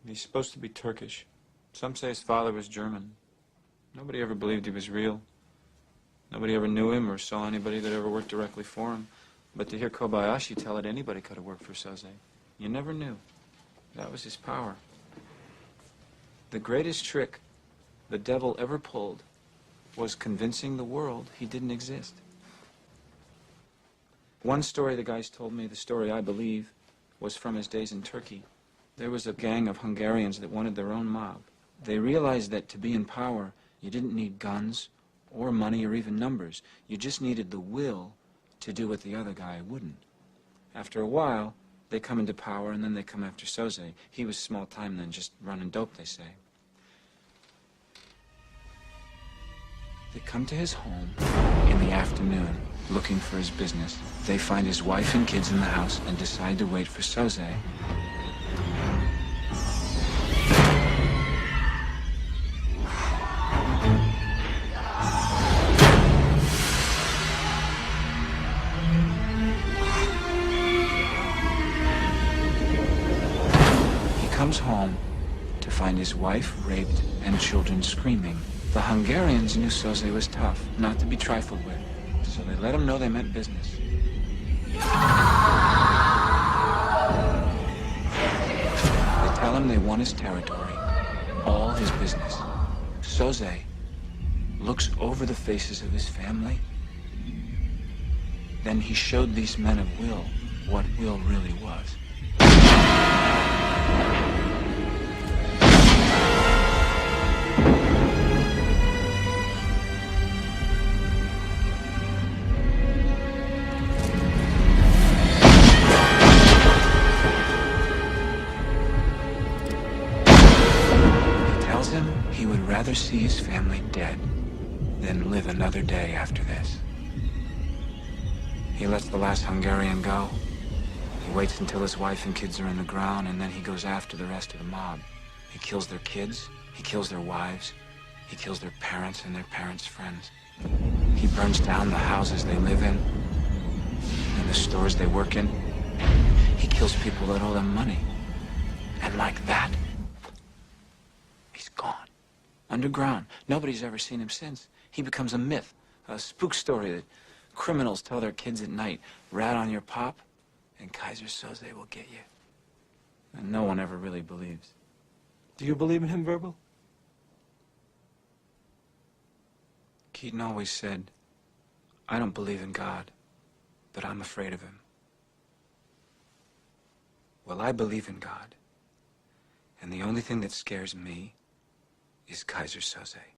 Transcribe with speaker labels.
Speaker 1: He's supposed to be Turkish. Some say his father was German. Nobody ever believed he was real. Nobody ever knew him or saw anybody that ever worked directly for him. But to hear Kobayashi tell it, anybody could have worked for Söze. You never knew. That was his power. The greatest trick the devil ever pulled was convincing the world he didn't exist. One story the guys told me, the story I believe, was from his days in Turkey. There was a gang of Hungarians that wanted their own mob. They realized that to be in power, you didn't need guns or money or even numbers. You just needed the will to do what the other guy wouldn't. After a while, they come into power and then they come after Söze. He was small time then, just running dope, they say. They come to his home in the afternoon, looking for his business. They find his wife and kids in the house and decide to wait for Söze. He comes home to find his wife raped and children screaming. The Hungarians knew Söze was tough, not to be trifled with, so they let him know they meant business. They tell him they want his territory, all his business. Söze looks over the faces of his family. Then he showed these men of will what will really was. He would rather see his family dead than live another day after this. He lets the last Hungarian go. He waits until his wife and kids are in the ground, and then he goes after the rest of the mob. He kills their kids, he kills their wives, he kills their parents and their parents' friends. He burns down the houses they live in and the stores they work in. He kills people that owe them money. And like that, he's gone. Underground. Nobody's ever seen him since. He becomes a myth, a spook story that criminals tell their kids at night. Rat on your pop, and Kaiser Söze will get you. And no one ever really believes.
Speaker 2: Do you believe in him, Verbal?
Speaker 1: Keaton always said, I don't believe in God, but I'm afraid of him. Well, I believe in God. And the only thing that scares me is Kaiser Söze.